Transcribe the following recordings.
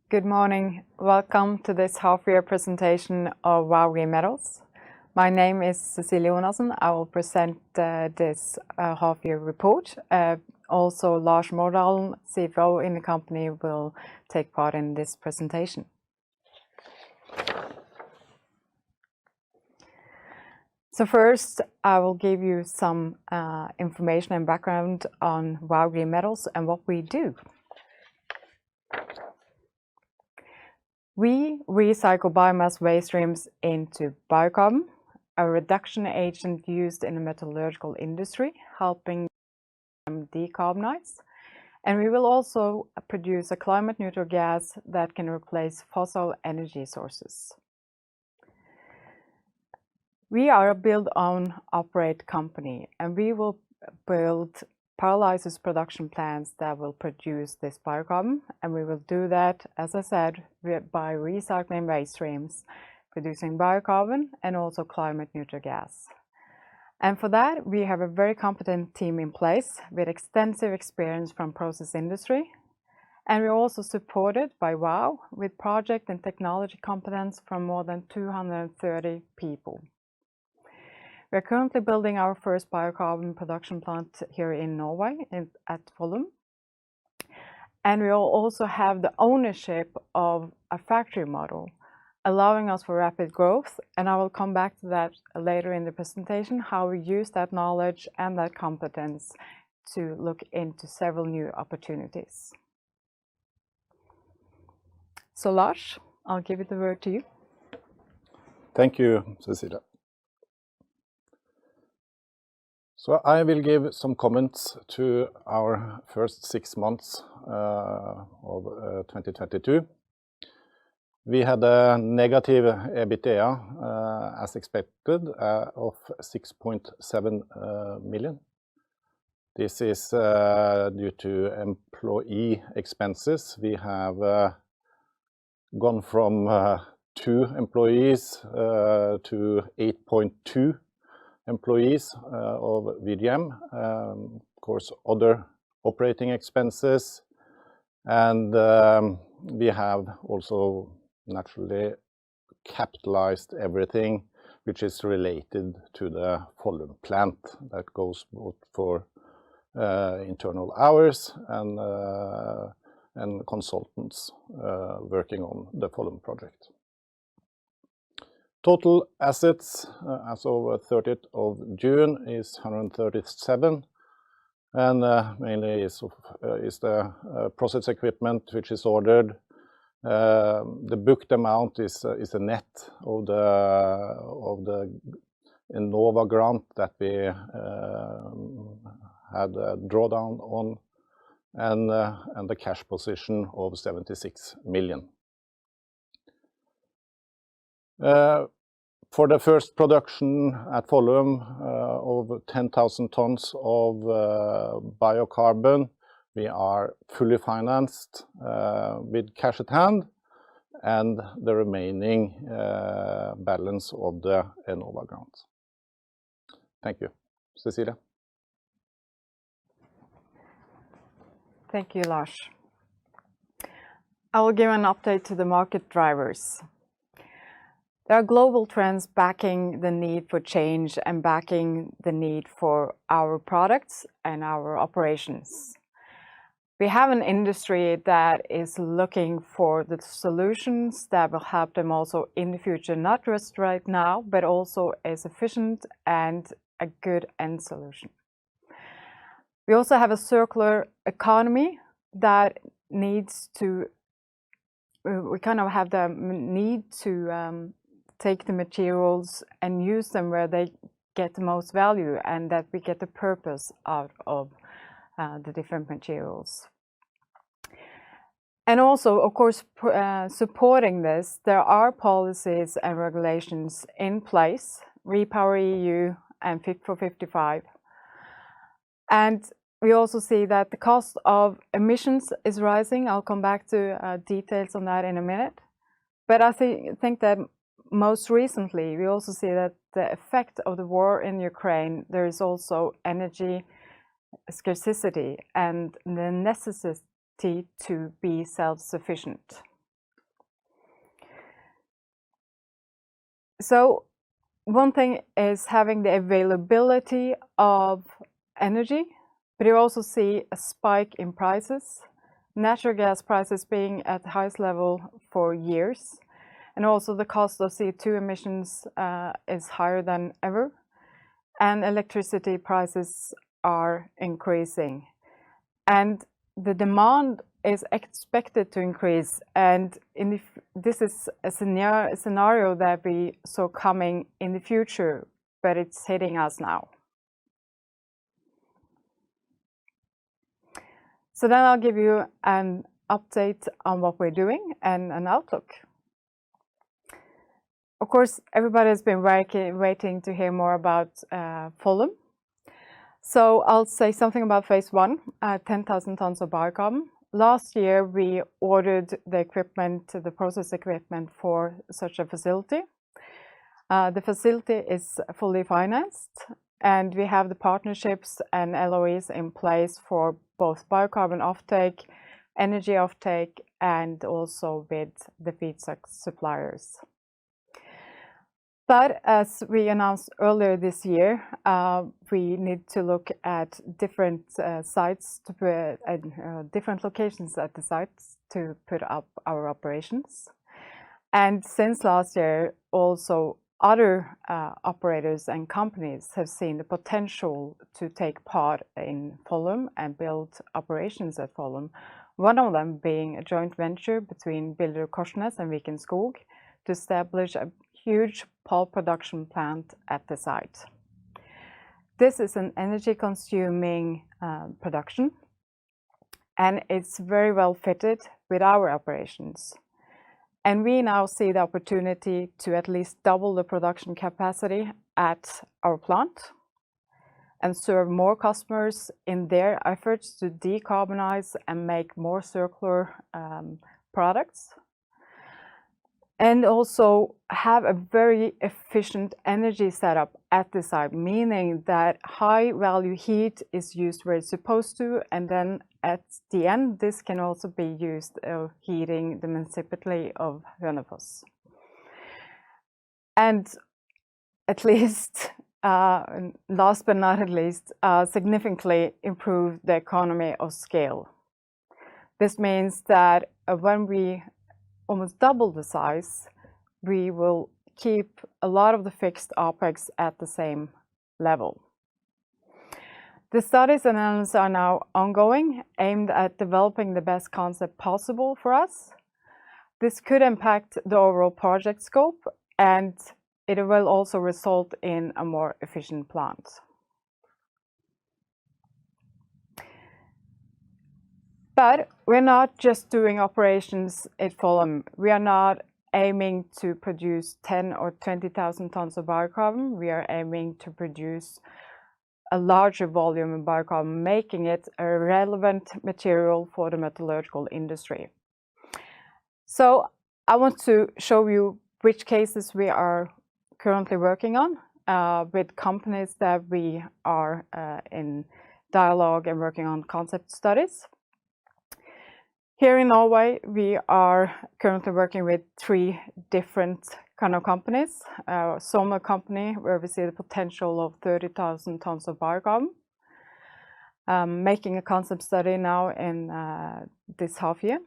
Good morning. Welcome to this half-year presentation of Vow Green Metals. My name is Cecilie Jonassen. I will present this half-year report. Also, Lars Mordalen, CFO in the company, will take part in this presentation. So first, I will give you some information and background on Vow Green Metals and what we do. We recycle biomass waste streams into biocarbon, a reduction agent used in the metallurgical industry, helping them decarbonize. And we will also produce a climate-neutral gas that can replace fossil energy sources. We are a build-own-operate company, and we will build pyrolysis production plants that will produce this biocarbon, and we will do that, as I said, by recycling waste streams, producing biocarbon and also climate-neutral gas. And for that, we have a very competent team in place with extensive experience from process industry, and we're also supported by Vow with project and technology competence from more than 230 people. We're currently building our first biocarbon production plant here in Norway at Follum. And we will also have the ownership of a factory model, allowing us for rapid growth. And I will come back to that later in the presentation, how we use that knowledge and that competence to look into several new opportunities. So Lars, I'll give it the word to you. Thank you, Cecilia. So I will give some comments to our first 6 months of 2022. We had a negative EBITDA, as expected, of 6.7 million. This is due to employee expenses. We have gone from 2 employees to 8.2 employees of VGM, of course other operating expenses, and we have also naturally capitalized everything which is related to the Follum plant. That goes both for internal hours and consultants working on the Follum project. Total assets as of 30th of June is 137, and mainly is the process equipment which is ordered. The booked amount is a net of the Enova grant that we had a drawdown on, and the cash position of 76 million. For the first production at Follum of 10,000 tons of biocarbon, we are fully financed with cash at hand and the remaining balance of the Enova grant. Thank you. Cecilia? Thank you, Lars. I will give an update to the market drivers. There are global trends backing the need for change and backing the need for our products and our operations. We have an industry that is looking for the solutions that will help them also in the future, not just right now, but also as efficient and a good end solution. We also have a circular economy that needs to, we kind of have the need to take the materials and use them where they get the most value, and that we get the purpose out of the different materials. And also, of course, supporting this, there are policies and regulations in place, REPowerEU and Fit for 55. And we also see that the cost of emissions is rising. I'll come back to details on that in a minute. But I think that most recently, we also see that the effect of the war in Ukraine, there is also energy scarcity and the necessity to be self-sufficient. So one thing is having the availability of energy, but you also see a spike in prices. Natural gas prices being at the highest level for years, and also the cost of CO2 emissions is higher than ever, and electricity prices are increasing. And the demand is expected to increase, and this is a scenario that we saw coming in the future, but it's hitting us now. So then I'll give you an update on what we're doing and an outlook. Of course, everybody's been waiting to hear more about Follum. So I'll say something about phase 1, 10,000 tons of biocarbon. Last year, we ordered the equipment, the process equipment for such a facility. The facility is fully financed, and we have the partnerships and LOEs in place for both biocarbon offtake, energy offtake, and also with the feedstock suppliers. But as we announced earlier this year, we need to look at different sites, different locations at the sites to put up our operations. And since last year, also other operators and companies have seen the potential to take part in Follum and build operations at Follum. One of them being a joint venture between Billerud Korsnäs and Viken Skog to establish a huge pulp production plant at the site. This is an energy-consuming production, and it's very well fitted with our operations. And we now see the opportunity to at least double the production capacity at our plant and serve more customers in their efforts to decarbonize and make more circular products. And also have a very efficient energy setup at the site, meaning that high value heat is used where it's supposed to, and then at the end this can also be used heating the municipality of Hønefoss. And at least, last but not at least, significantly improve the economy of scale. This means that when we almost double the size, we will keep a lot of the fixed OPEX at the same level. The studies and analysis are now ongoing, aimed at developing the best concept possible for us. This could impact the overall project scope, and it will also result in a more efficient plant. But we're not just doing operations at Follum. We are not aiming to produce 10 or 20,000 tons of biocarbon. We are aiming to produce a larger volume of biocarbon, making it a relevant material for the metallurgical industry. So I want to show you which cases we are currently working on with companies that we are in dialogue and working on concept studies. Here in Norway, we are currently working with 3 different kind of companies. Sawmill company, where we see the potential of 30,000 tons of biocarbon. Making a concept study now in this half year.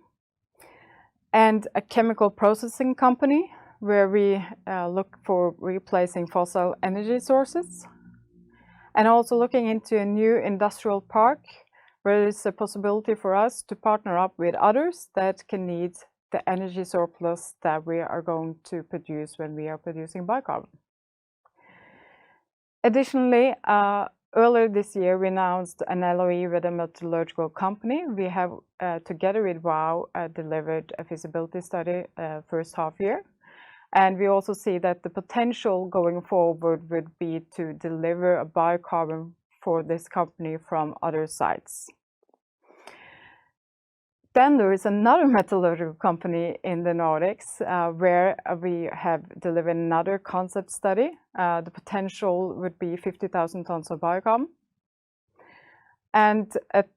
And a chemical processing company, where we look for replacing fossil energy sources. And also looking into a new industrial park, where there's a possibility for us to partner up with others that can need the energy surplus that we are going to produce when we are producing biocarbon. Additionally, earlier this year, we announced an LOE with a metallurgical company. We have, together with Vow, delivered a feasibility study first half year. And we also see that the potential going forward would be to deliver a biocarbon for this company from other sites. Then there is another metallurgical company in the Nordics where we have delivered another concept study. The potential would be 50,000 tons of biocarbon. And at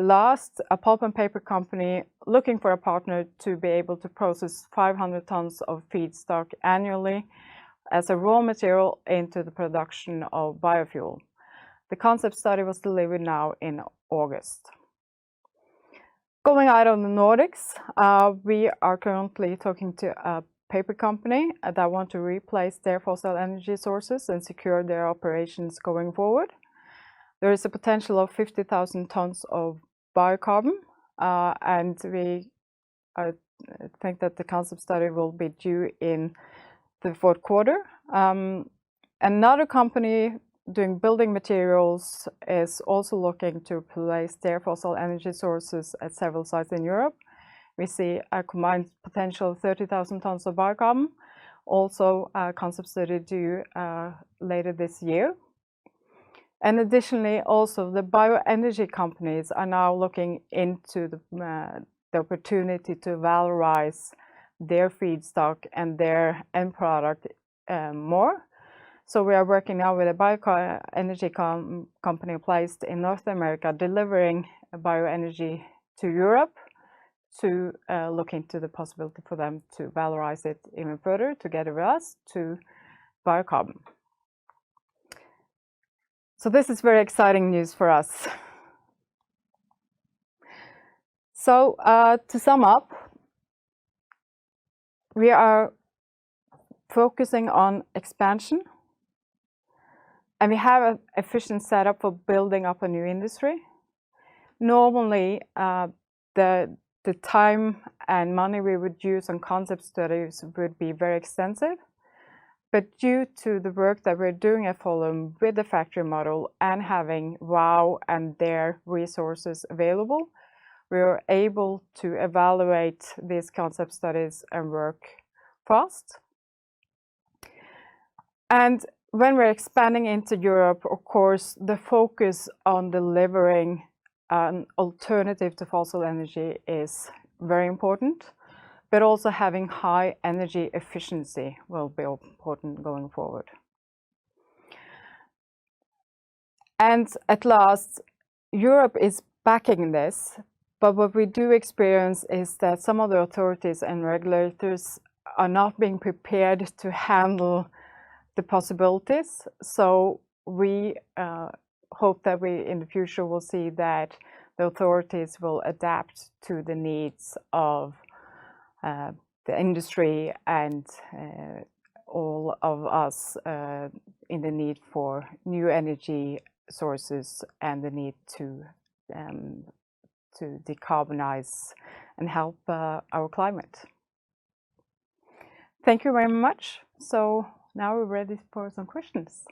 last, a pulp and paper company looking for a partner to be able to process 500 tons of feedstock annually as a raw material into the production of biofuel. The concept study was delivered now in August. Going out of the Nordics, we are currently talking to a paper company that want to replace their fossil energy sources and secure their operations going forward. There is a potential of 50,000 tons of biocarbon, and we think that the concept study will be due in the fourth quarter. Another company doing building materials is also looking to replace their fossil energy sources at several sites in Europe. We see a combined potential of 30,000 tons of biocarbon, also a concept study due later this year. And additionally, also the bioenergy companies are now looking into the opportunity to valorize their feedstock and their end product more. So we are working now with a bioenergy company placed in North America, delivering bioenergy to Europe to look into the possibility for them to valorize it even further together with us to biocarbon. So this is very exciting news for us. So to sum up, we are focusing on expansion, and we have an efficient setup for building up a new industry. Normally, the time and money we would use on concept studies would be very extensive. But due to the work that we're doing at Follum with the factory model and having Vow and their resources available, we are able to evaluate these concept studies and work fast. And when we're expanding into Europe, of course, the focus on delivering an alternative to fossil energy is very important, but also having high energy efficiency will be important going forward. And at last, Europe is backing this, but what we do experience is that some of the authorities and regulators are not being prepared to handle the possibilities. So we hope that we in the future will see that the authorities will adapt to the needs of the industry and all of us in the need for new energy sources and the need to decarbonize and help our climate. Thank you very much. So now we're ready for some questions.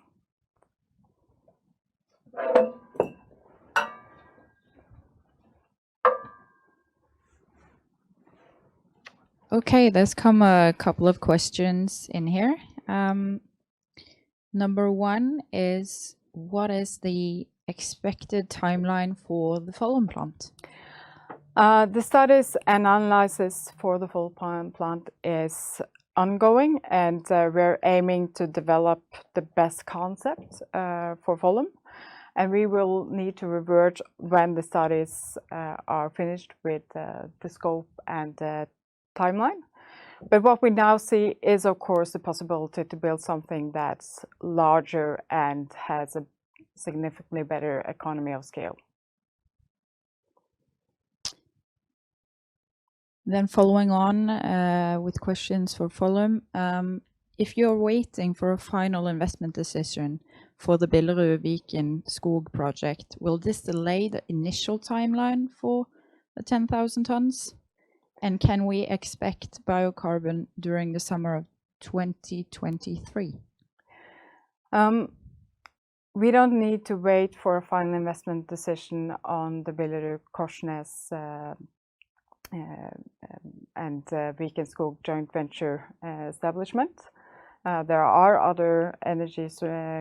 Okay, there's come a couple of questions in here. Number one is, what is the expected timeline for the Follum plant? The studies and analysis for the Follum plant is ongoing, and we're aiming to develop the best concept for Follum. And we will need to revert when the studies are finished with the scope and the timeline. But what we now see is, of course, the possibility to build something that's larger and has a significantly better economy of scale. Then following on with questions for Follum, if you're waiting for a final investment decision for the Billerud-Viken Skog project, will this delay the initial timeline for the 10,000 tons? And can we expect biocarbon during the summer of 2023? We don't need to wait for a final investment decision on the Billerud-Korsnäs and Viken Skog joint venture establishment. There are other energy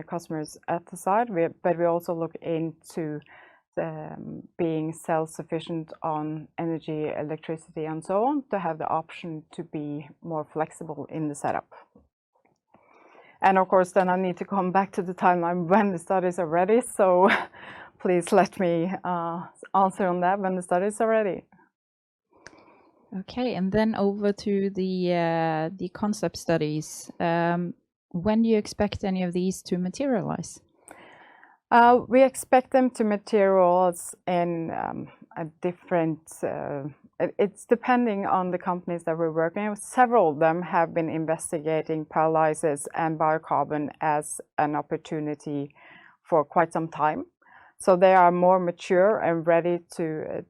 customers at the site, but we also look into being self-sufficient on energy, electricity, and so on, to have the option to be more flexible in the setup. And of course, then I need to come back to the timeline when the studies are ready. So please let me answer on that when the studies are ready. Okay, and then over to the concept studies. When do you expect any of these to materialize? We expect them to materialize in a different, it's depending on the companies that we're working with. Several of them have been investigating pyrolysis and biocarbon as an opportunity for quite some time. So they are more mature and ready to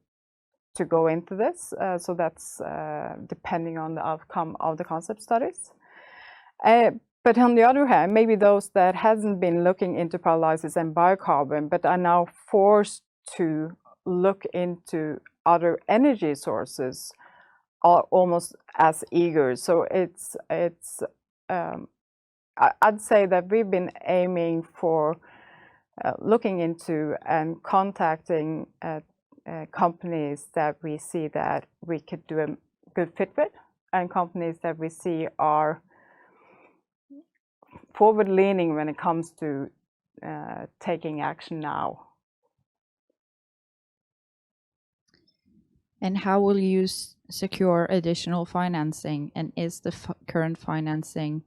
go into this. So that's depending on the outcome of the concept studies. But on the other hand, maybe those that hasn't been looking into pyrolysis and biocarbon, but are now forced to look into other energy sources, are almost as eager. So I'd say that we've been aiming for looking into and contacting companies that we see that we could do a good fit with, and companies that we see are forward-leaning when it comes to taking action now. And how will you secure additional financing? And is the current financing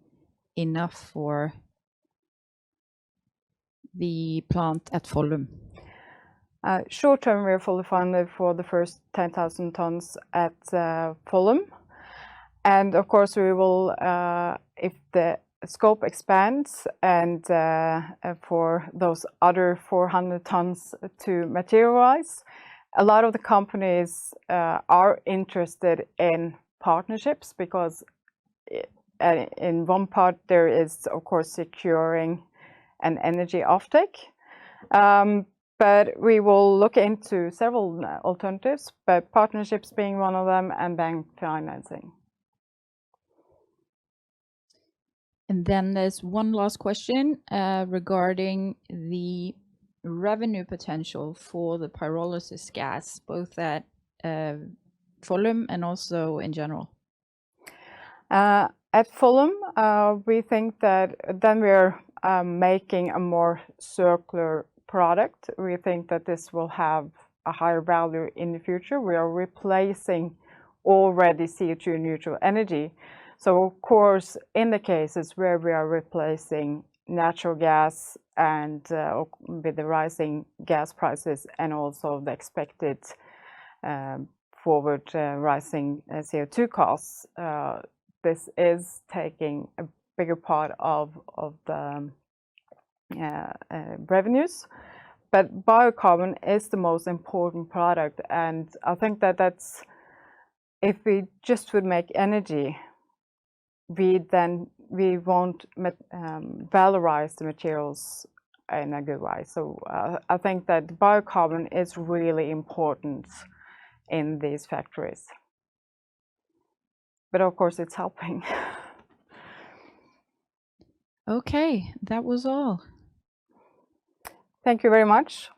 enough for the plant at Follum? Short term, we're fully funded for the first 10,000 tons at Follum. And of course, we will, if the scope expands and for those other 400 tons to materialize, a lot of the companies are interested in partnerships, because in one part there is, of course, securing an energy offtake. But we will look into several alternatives, but partnerships being one of them, and bank financing. And then there's one last question regarding the revenue potential for the pyrolysis gas, both at Follum and also in general. At Follum, we think that then we're making a more circular product. We think that this will have a higher value in the future. We are replacing already CO2 neutral energy. So of course, in the cases where we are replacing natural gas and with the rising gas prices and also the expected forward rising CO2 costs, this is taking a bigger part of the revenues. But biocarbon is the most important product, and I think that that's, if we just would make energy, we won't valorize the materials in a good way. So I think that biocarbon is really important in these factories. But of course, it's helping. Okay, that was all. Thank you very much.